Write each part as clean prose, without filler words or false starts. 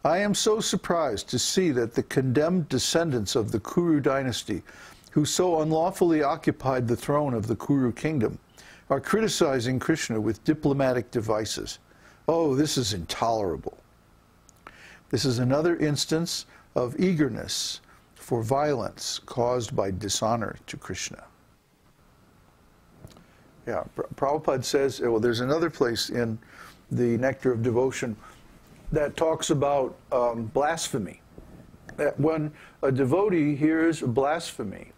I am so surprised to see that the condemned descendants of the Kuru dynasty, who so unlawfully occupied the throne of the Kuru kingdom, are criticizing Kṛṣṇa with diplomatic devices. Oh, this is intolerable. This is another instance of eagerness for violence caused by dishonor to Kṛṣṇa. Yeah, Prabhupada says, well, there's another place in the Nectar of Devotion that talks about blasphemy. That when a devotee hears blasphemy,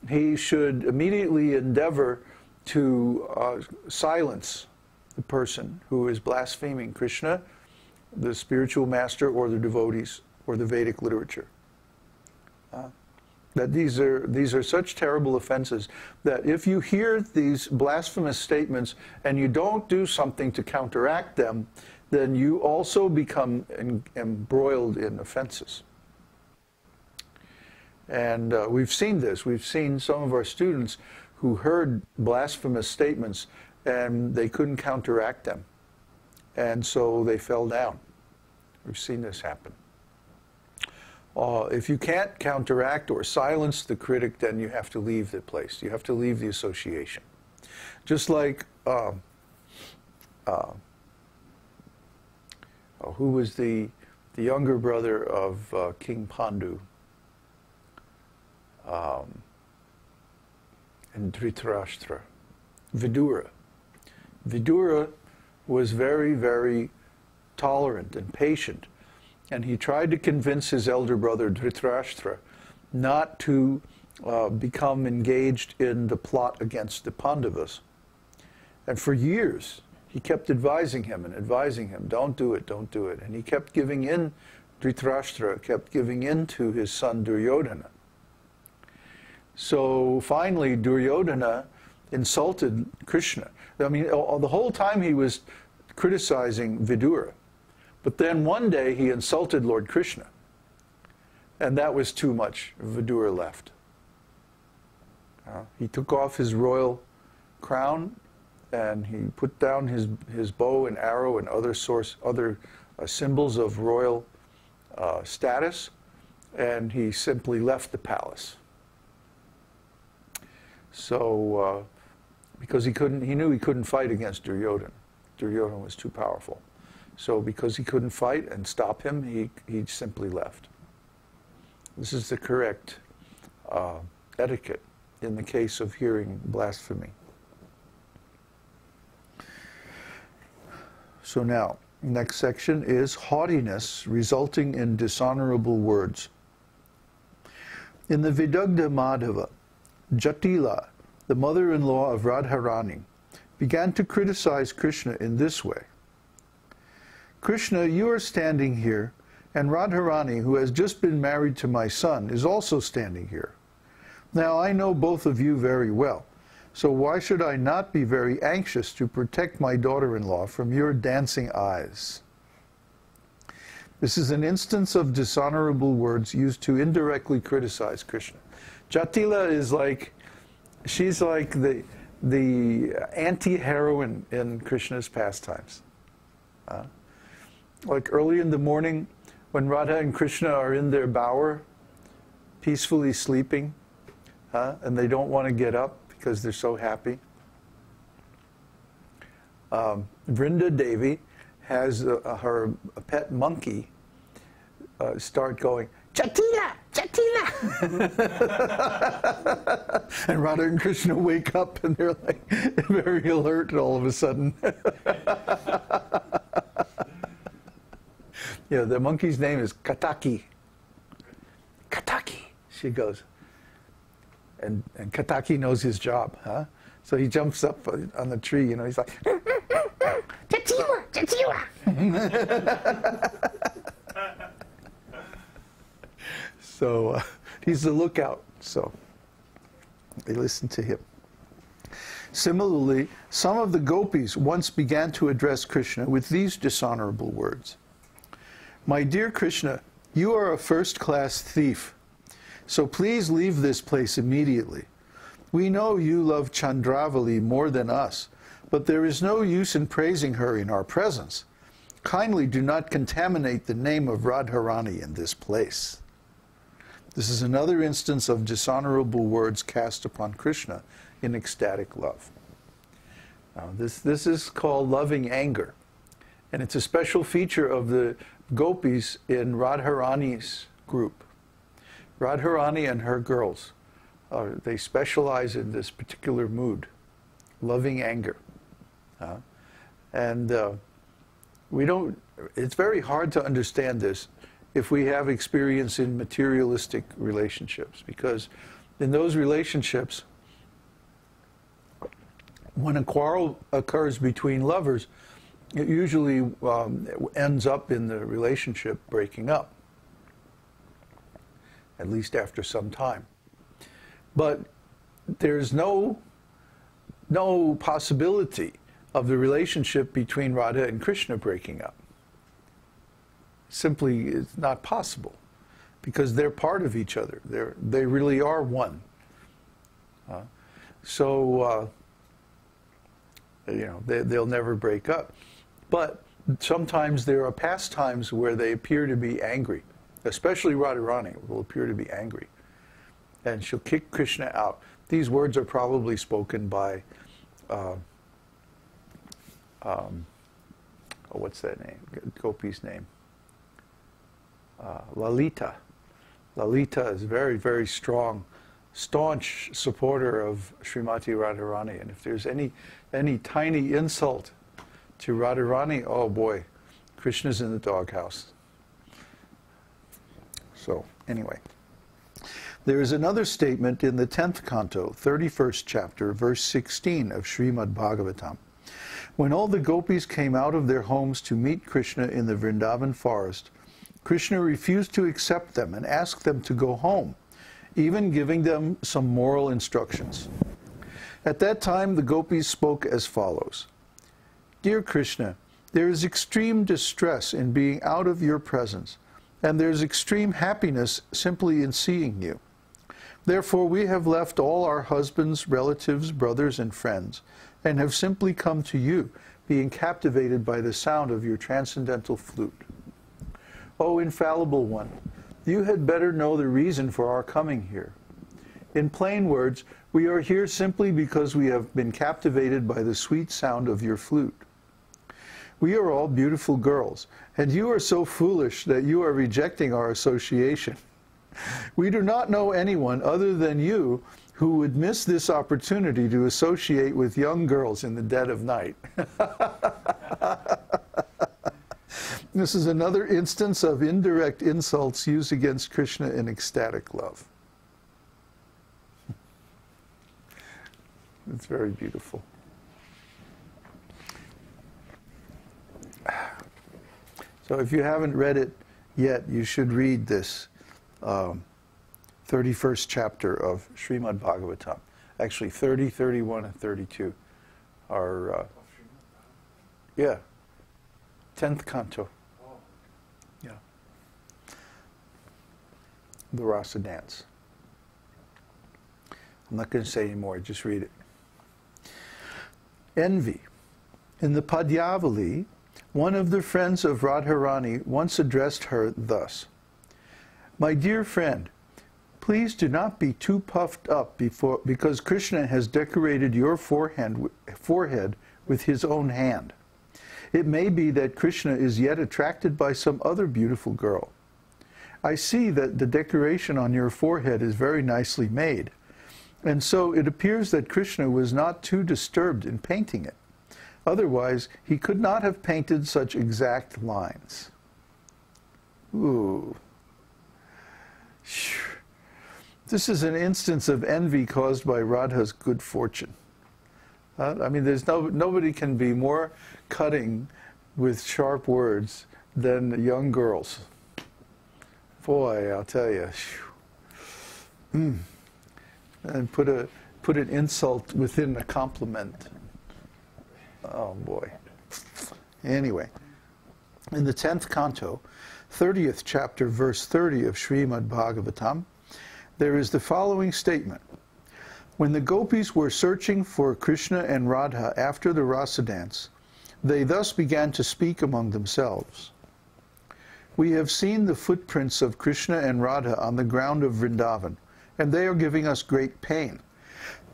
he should immediately endeavor to silence the person who is blaspheming Kṛṣṇa, the spiritual master, or the devotees, or the Vedic literature. That these are such terrible offenses that if you hear these blasphemous statements and you don't do something to counteract them, then you also become embroiled in offenses. And we've seen this. We've seen some of our students who heard blasphemous statements and they couldn't counteract them. And so they fell down. We've seen this happen. If you can't counteract or silence the critic, then you have to leave the place. You have to leave the association. Just like, who was the younger brother of King Pandu? And Dhritarashtra. Vidura. Vidura was very, very tolerant and patient. And he tried to convince his elder brother Dhritarashtra not to become engaged in the plot against the Pandavas. And for years, he kept advising him, don't do it, don't do it. And he kept giving in, Dhritarashtra kept giving in to his son Duryodhana. So finally, Duryodhana insulted Kṛṣṇa. I mean, the whole time he was criticizing Vidura. But then one day he insulted Lord Kṛṣṇa. And that was too much. Vidura left. He took off his royal crown and he put down his bow and arrow and other symbols of royal status, and he simply left the palace. So, because he knew he couldn't fight against Duryodhana. Duryodhana was too powerful. So because he couldn't fight and stop him, he simply left. This is the correct etiquette in the case of hearing blasphemy. So now, next section is haughtiness resulting in dishonorable words. In the Vidagdha Madhava, Jatila, the mother-in-law of Radharani, began to criticize Kṛṣṇa in this way. Kṛṣṇa, you are standing here, and Radharani, who has just been married to my son, is also standing here. Now, I know both of you very well, so why should I not be very anxious to protect my daughter-in-law from your dancing eyes? This is an instance of dishonorable words used to indirectly criticize Kṛṣṇa. Jatila is like, she's like the anti-heroine in Krishna's pastimes. Like early in the morning, when Radha and Kṛṣṇa are in their bower, peacefully sleeping, and they don't want to get up because they're so happy. Vrinda Devi has her pet monkey start going, Jatila! Jatila! And Radha and Kṛṣṇa wake up and they're like very alert all of a sudden. Yeah, the monkey's name is Kataki. Kataki, she goes. And Kataki knows his job, huh? So he jumps up on the tree, you know, he's like, Jatila! Jatila! So he's the lookout, so they listen to him. Similarly, some of the gopis once began to address Kṛṣṇa with these dishonorable words. My dear Kṛṣṇa, you are a first-class thief, so please leave this place immediately. We know you love Chandravali more than us, but there is no use in praising her in our presence. kindly do not contaminate the name of Radharani in this place. This is another instance of dishonorable words cast upon Krishna in ecstatic love. Now, this is called loving anger, and it's a special feature of the gopis in Radharani's group. Radharani and her girls, they specialize in this particular mood, loving anger. It's very hard to understand this if we have experience in materialistic relationships, because in those relationships, when a quarrel occurs between lovers, it usually ends up in the relationship breaking up, at least after some time. But there's no possibility of the relationship between Radha and Krishna breaking up. Simply, it's not possible, because they're part of each other. They really are one. They'll never break up. But sometimes there are pastimes where they appear to be angry, especially Radharani will appear to be angry, and she'll kick Krishna out. These words are probably spoken by what's that name? Gopi's name. Lalita. Lalita is a very, very strong, staunch supporter of Srimati Radharani, and if there's any tiny insult to Radharani, oh boy, Krishna's in the doghouse. So, anyway. There is another statement in the 10th canto, 31st chapter, verse 16 of Śrīmad-Bhāgavatam. When all the gopis came out of their homes to meet Krishna in the Vrindavan forest, Krishna refused to accept them and asked them to go home, even giving them some moral instructions. At that time, the gopis spoke as follows. Dear Krishna, there is extreme distress in being out of your presence, and there is extreme happiness simply in seeing you. Therefore, we have left all our husbands, relatives, brothers, and friends, and have simply come to you, being captivated by the sound of your transcendental flute. O infallible one, you had better know the reason for our coming here. In plain words, we are here simply because we have been captivated by the sweet sound of your flute. We are all beautiful girls, and you are so foolish that you are rejecting our association. We do not know anyone other than you who would miss this opportunity to associate with young girls in the dead of night. This is another instance of indirect insults used against Krishna in ecstatic love. It's very beautiful. So if you haven't read it yet, you should read this 31st chapter of Śrīmad-Bhāgavatam. Actually, 30, 31, and 32 are, 10th canto. Yeah. The Rasa dance. I'm not going to say any more, just read it. Envy. In the Padyavali, one of the friends of Radharani once addressed her thus. My dear friend, please do not be too puffed up because Krishna has decorated your forehead with his own hand. It may be that Krishna is yet attracted by some other beautiful girl. I see that the decoration on your forehead is very nicely made, and so it appears that Krishna was not too disturbed in painting it. Otherwise, he could not have painted such exact lines. Ooh. This is an instance of envy caused by Radha's good fortune. I mean, there's nobody can be more cutting with sharp words than young girls. Boy, I'll tell you. And put an insult within a compliment. Oh boy. Anyway, in the 10th canto, 30th chapter, verse 30 of Śrīmad-Bhāgavatam, there is the following statement. When the gopis were searching for Krishna and Radha after the rasa dance, They thus began to speak among themselves. We have seen the footprints of Krishna and Radha on the ground of Vrindavan, and they are giving us great pain.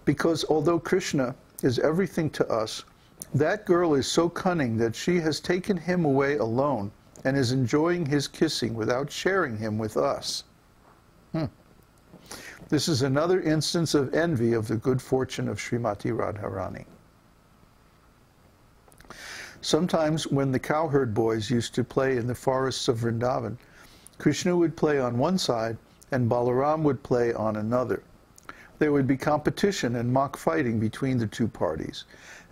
Because although Krishna is everything to us, that girl is so cunning that she has taken him away alone and is enjoying his kissing without sharing him with us. This is another instance of envy of the good fortune of Srimati Radharani. Sometimes when the cowherd boys used to play in the forests of Vrindavan, Krishna would play on one side and Balaram would play on another. There would be competition and mock fighting between the two parties.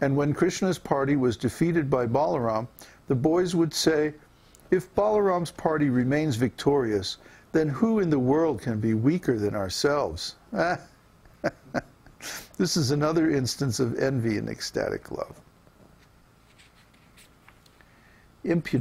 And when Krishna's party was defeated by Balaram, the boys would say, "If Balaram's party remains victorious, then who in the world can be weaker than ourselves?" This is another instance of envy in ecstatic love. Impudence.